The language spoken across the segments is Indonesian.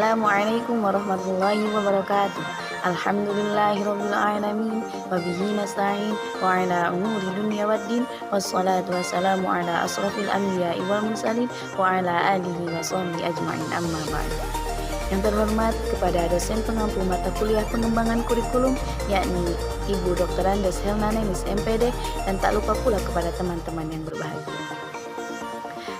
Assalamualaikum warahmatullahi wabarakatuh. Alhamdulillahirabbil alamin wa bihi nasta'in wa ala umuri dunya waddin wassalatu wassalamu ala asrofil anbiya'i wal mursalin wa ala alihi wa sahbihi ajma'in, amma ba'd. Yang terhormat kepada dosen pengampu mata kuliah pengembangan kurikulum, yakni Ibu Dr. Andes Helna Nenis MPD, dan tak lupa pula kepada teman-teman yang berbahagia.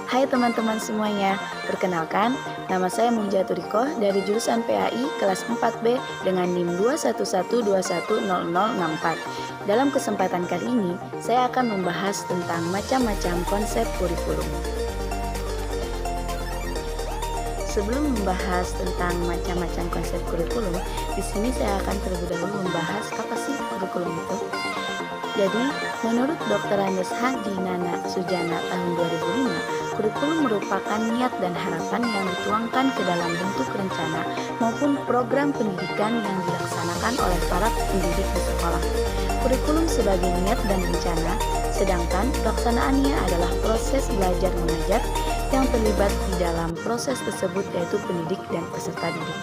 Hai teman-teman semuanya, perkenalkan, nama saya Mujatur Rikoh dari jurusan PAI kelas 4B dengan NIM 211210064. Dalam kesempatan kali ini, saya akan membahas tentang macam-macam konsep kurikulum. Sebelum membahas tentang macam-macam konsep kurikulum, di sini saya akan terlebih dahulu membahas apa sih kurikulum itu. Jadi, menurut Dr. Andes Haji Nana Sujana tahun 2005, kurikulum merupakan niat dan harapan yang dituangkan ke dalam bentuk rencana maupun program pendidikan yang dilaksanakan oleh para pendidik di sekolah. Kurikulum sebagai niat dan rencana, sedangkan pelaksanaannya adalah proses belajar mengajar yang terlibat di dalam proses tersebut, yaitu pendidik dan peserta didik.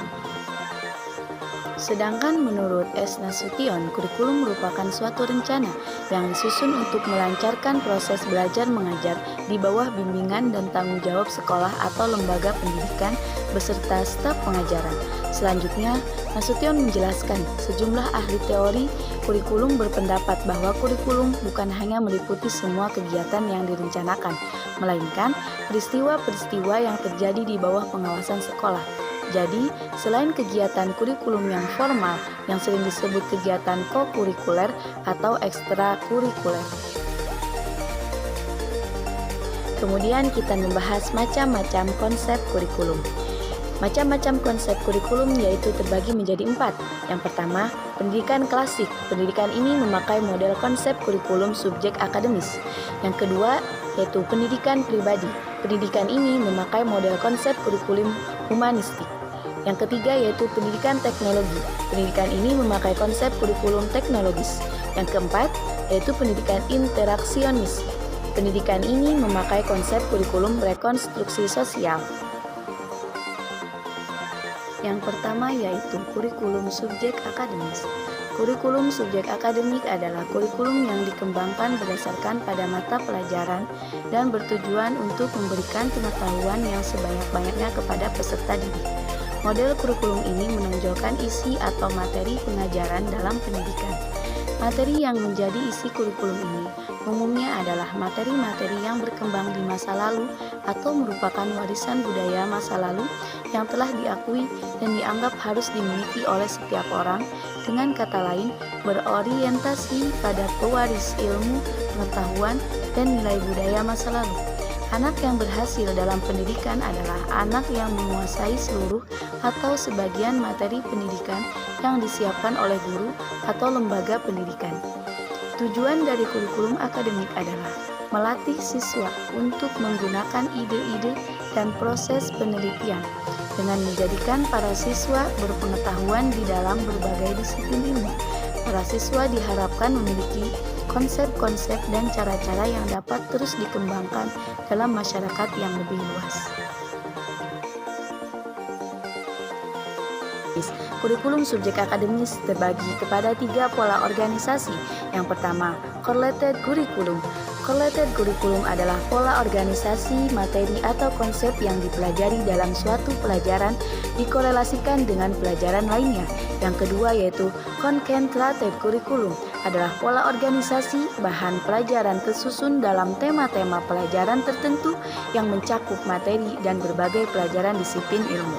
Sedangkan menurut S. Nasution, kurikulum merupakan suatu rencana yang disusun untuk melancarkan proses belajar mengajar di bawah bimbingan dan tanggung jawab sekolah atau lembaga pendidikan beserta staf pengajaran. Selanjutnya, Nasution menjelaskan sejumlah ahli teori kurikulum berpendapat bahwa kurikulum bukan hanya meliputi semua kegiatan yang direncanakan, melainkan peristiwa-peristiwa yang terjadi di bawah pengawasan sekolah. Jadi, selain kegiatan kurikulum yang formal yang sering disebut kegiatan kokurikuler atau ekstrakurikuler. Kemudian kita membahas macam-macam konsep kurikulum. Macam-macam konsep kurikulum yaitu terbagi menjadi 4. Yang pertama, pendidikan klasik. Pendidikan ini memakai model konsep kurikulum subjek akademis. Yang kedua, yaitu pendidikan pribadi. Pendidikan ini memakai model konsep kurikulum humanistik. Yang ketiga yaitu pendidikan teknologi. Pendidikan ini memakai konsep kurikulum teknologis. Yang keempat yaitu pendidikan interaksionis. Pendidikan ini memakai konsep kurikulum rekonstruksi sosial. Yang pertama yaitu kurikulum subjek akademis. Kurikulum subjek akademik adalah kurikulum yang dikembangkan berdasarkan pada mata pelajaran dan bertujuan untuk memberikan pengetahuan yang sebanyak-banyaknya kepada peserta didik. Model kurikulum ini menonjolkan isi atau materi pengajaran dalam pendidikan. Materi yang menjadi isi kurikulum ini umumnya adalah materi-materi yang berkembang di masa lalu atau merupakan warisan budaya masa lalu yang telah diakui dan dianggap harus dimiliki oleh setiap orang, dengan kata lain berorientasi pada pewaris ilmu, pengetahuan, dan nilai budaya masa lalu. Anak yang berhasil dalam pendidikan adalah anak yang menguasai seluruh atau sebagian materi pendidikan yang disiapkan oleh guru atau lembaga pendidikan. Tujuan dari kurikulum akademik adalah melatih siswa untuk menggunakan ide-ide dan proses penelitian dengan menjadikan para siswa berpengetahuan di dalam berbagai disiplin ilmu. Para siswa diharapkan memiliki konsep-konsep dan cara-cara yang dapat terus dikembangkan dalam masyarakat yang lebih luas. Kurikulum subjek akademis terbagi kepada 3 pola organisasi. Yang pertama, correlated curriculum. Correlated curriculum adalah pola organisasi materi atau konsep yang dipelajari dalam suatu pelajaran dikorelasikan dengan pelajaran lainnya. Yang kedua yaitu concentrated curriculum adalah pola organisasi bahan pelajaran tersusun dalam tema-tema pelajaran tertentu yang mencakup materi dan berbagai pelajaran disiplin ilmu.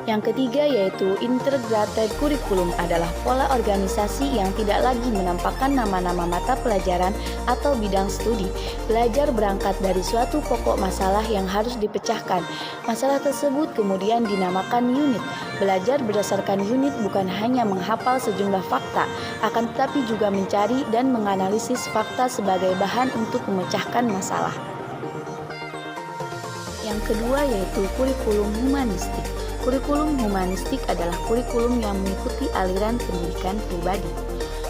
Yang ketiga yaitu integrated curriculum adalah pola organisasi yang tidak lagi menampakkan nama-nama mata pelajaran atau bidang studi. Belajar berangkat dari suatu pokok masalah yang harus dipecahkan. Masalah tersebut kemudian dinamakan unit. Belajar berdasarkan unit bukan hanya menghafal sejumlah fakta, akan tetapi juga mencari dan menganalisis fakta sebagai bahan untuk memecahkan masalah. Yang kedua yaitu kurikulum humanistik. Kurikulum humanistik adalah kurikulum yang mengikuti aliran pendidikan pribadi.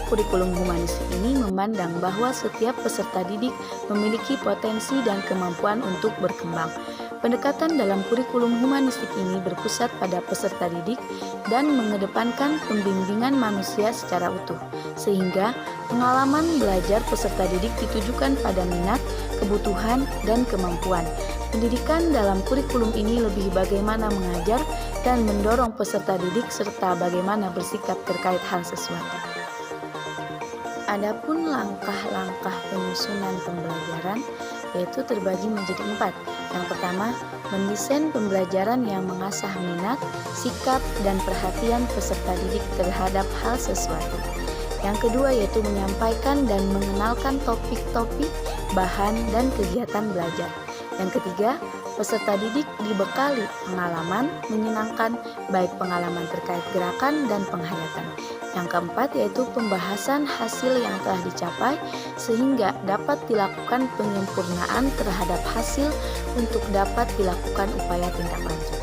Kurikulum humanistik ini memandang bahwa setiap peserta didik memiliki potensi dan kemampuan untuk berkembang. Pendekatan dalam kurikulum humanistik ini berpusat pada peserta didik dan mengedepankan pembimbingan manusia secara utuh, sehingga pengalaman belajar peserta didik ditujukan pada minat, kebutuhan, dan kemampuan. Pendidikan dalam kurikulum ini lebih bagaimana mengajar dan mendorong peserta didik serta bagaimana bersikap terkait hal sesuatu. Adapun langkah-langkah penyusunan pembelajaran yaitu terbagi menjadi 4. Yang pertama, mendesain pembelajaran yang mengasah minat, sikap, dan perhatian peserta didik terhadap hal sesuatu. Yang kedua yaitu menyampaikan dan mengenalkan topik-topik, bahan, dan kegiatan belajar. Yang ketiga, peserta didik dibekali pengalaman menyenangkan, baik pengalaman terkait gerakan dan penghayatan. Yang keempat yaitu pembahasan hasil yang telah dicapai sehingga dapat dilakukan penyempurnaan terhadap hasil untuk dapat dilakukan upaya tindak lanjut.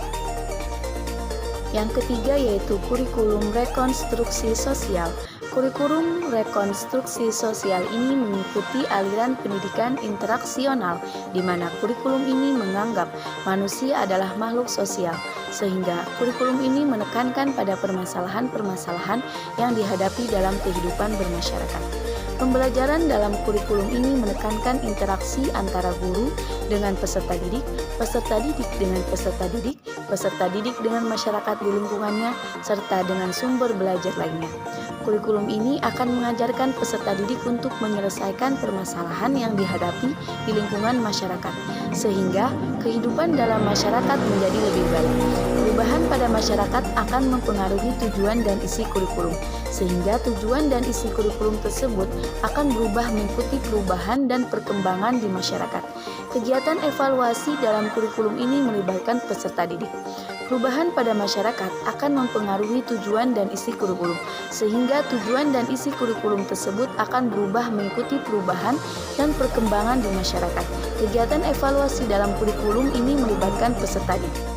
Yang ketiga yaitu kurikulum rekonstruksi sosial. Kurikulum rekonstruksi sosial ini mengikuti aliran pendidikan interaksional, di mana kurikulum ini menganggap manusia adalah makhluk sosial, sehingga kurikulum ini menekankan pada permasalahan-permasalahan yang dihadapi dalam kehidupan bermasyarakat. Pembelajaran dalam kurikulum ini menekankan interaksi antara guru dengan peserta didik dengan peserta didik, peserta didik dengan masyarakat di lingkungannya, serta dengan sumber belajar lainnya. Kurikulum ini akan mengajarkan peserta didik untuk menyelesaikan permasalahan yang dihadapi di lingkungan masyarakat, sehingga kehidupan dalam masyarakat menjadi lebih baik. Perubahan pada masyarakat akan mempengaruhi tujuan dan isi kurikulum, sehingga tujuan dan isi kurikulum tersebut akan berubah mengikuti perubahan dan perkembangan di masyarakat. Kegiatan evaluasi dalam kurikulum ini melibatkan peserta didik. Perubahan pada masyarakat akan mempengaruhi tujuan dan isi kurikulum, sehingga tujuan dan isi kurikulum tersebut akan berubah mengikuti perubahan dan perkembangan di masyarakat. Kegiatan evaluasi dalam kurikulum ini melibatkan peserta didik.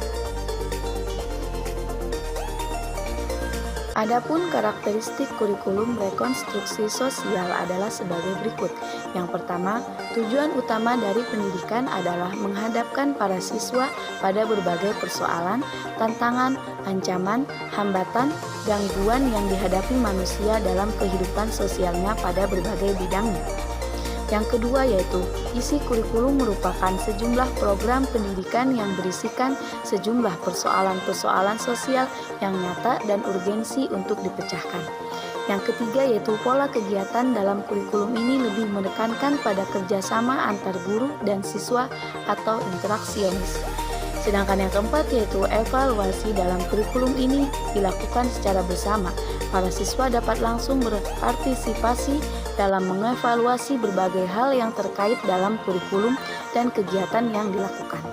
Adapun karakteristik kurikulum rekonstruksi sosial adalah sebagai berikut. Yang pertama, tujuan utama dari pendidikan adalah menghadapkan para siswa pada berbagai persoalan, tantangan, ancaman, hambatan, gangguan yang dihadapi manusia dalam kehidupan sosialnya pada berbagai bidangnya. Yang kedua yaitu isi kurikulum merupakan sejumlah program pendidikan yang berisikan sejumlah persoalan-persoalan sosial yang nyata dan urgensi untuk dipecahkan. Yang ketiga yaitu pola kegiatan dalam kurikulum ini lebih menekankan pada kerjasama antar guru dan siswa atau interaksionis. Sedangkan yang keempat yaitu evaluasi dalam kurikulum ini dilakukan secara bersama. Para siswa dapat langsung berpartisipasi dalam mengevaluasi berbagai hal yang terkait dalam kurikulum dan kegiatan yang dilakukan.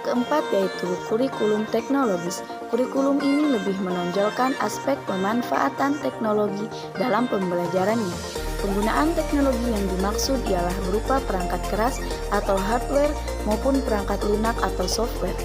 Keempat yaitu kurikulum teknologis. Kurikulum ini lebih menonjolkan aspek pemanfaatan teknologi dalam pembelajarannya. Penggunaan teknologi yang dimaksud ialah berupa perangkat keras atau hardware maupun perangkat lunak atau software.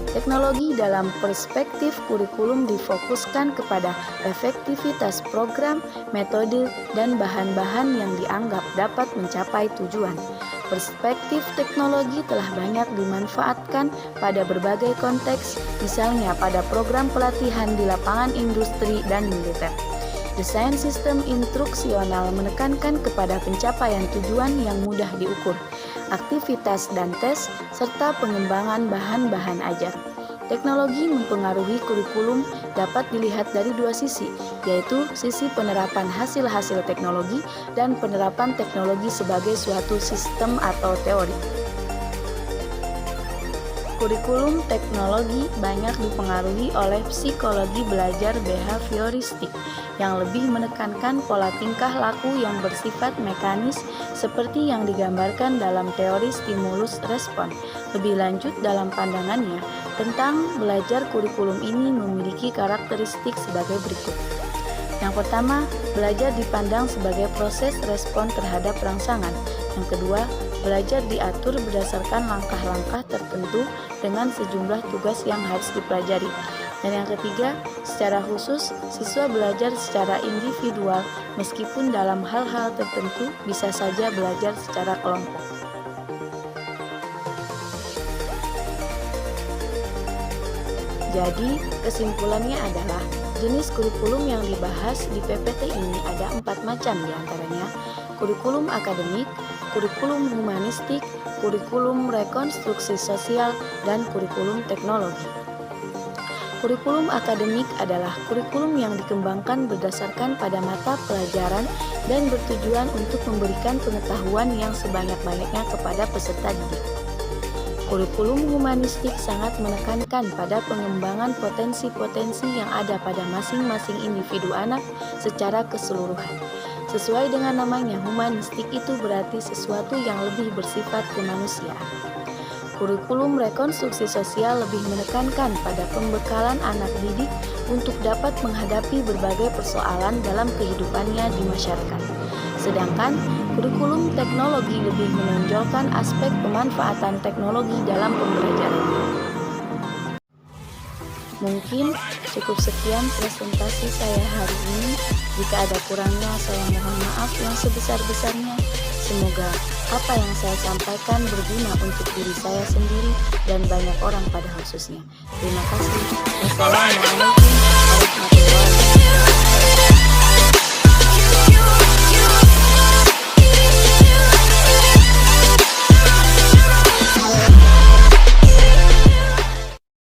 Teknologi dalam perspektif kurikulum difokuskan kepada efektivitas program, metode, dan bahan-bahan yang dianggap dapat mencapai tujuan. Perspektif teknologi telah banyak dimanfaatkan pada berbagai konteks, misalnya pada program pelatihan di lapangan industri dan militer. Desain sistem instruksional menekankan kepada pencapaian tujuan yang mudah diukur, aktivitas dan tes, serta pengembangan bahan-bahan ajar. Teknologi mempengaruhi kurikulum dapat dilihat dari dua sisi, yaitu sisi penerapan hasil-hasil teknologi dan penerapan teknologi sebagai suatu sistem atau teori. Kurikulum teknologi banyak dipengaruhi oleh psikologi belajar behavioristik yang lebih menekankan pola tingkah laku yang bersifat mekanis seperti yang digambarkan dalam teori stimulus respon. Lebih lanjut dalam pandangannya tentang belajar kurikulum ini memiliki karakteristik sebagai berikut. Yang pertama, belajar dipandang sebagai proses respon terhadap rangsangan. Yang kedua, belajar diatur berdasarkan langkah-langkah tertentu dengan sejumlah tugas yang harus dipelajari. Dan yang ketiga, secara khusus, siswa belajar secara individual meskipun dalam hal-hal tertentu bisa saja belajar secara kelompok. Jadi, kesimpulannya adalah jenis kurikulum yang dibahas di PPT ini ada 4 macam diantaranya: kurikulum akademik, kurikulum humanistik, kurikulum rekonstruksi sosial, dan kurikulum teknologi. Kurikulum akademik adalah kurikulum yang dikembangkan berdasarkan pada mata pelajaran dan bertujuan untuk memberikan pengetahuan yang sebanyak-banyaknya kepada peserta didik. Kurikulum humanistik sangat menekankan pada pengembangan potensi-potensi yang ada pada masing-masing individu anak secara keseluruhan. Sesuai dengan namanya, humanistik itu berarti sesuatu yang lebih bersifat kemanusiaan. Kurikulum rekonstruksi sosial lebih menekankan pada pembekalan anak didik untuk dapat menghadapi berbagai persoalan dalam kehidupannya di masyarakat. Sedangkan kurikulum teknologi lebih menonjolkan aspek pemanfaatan teknologi dalam pembelajaran. Mungkin cukup sekian presentasi saya hari ini. Jika ada kurangnya, saya mohon maaf yang sebesar-besarnya. Semoga apa yang saya sampaikan berguna untuk diri saya sendiri dan banyak orang pada khususnya. Terima kasih. Wassalamualaikum warahmatullahi wabarakatuh.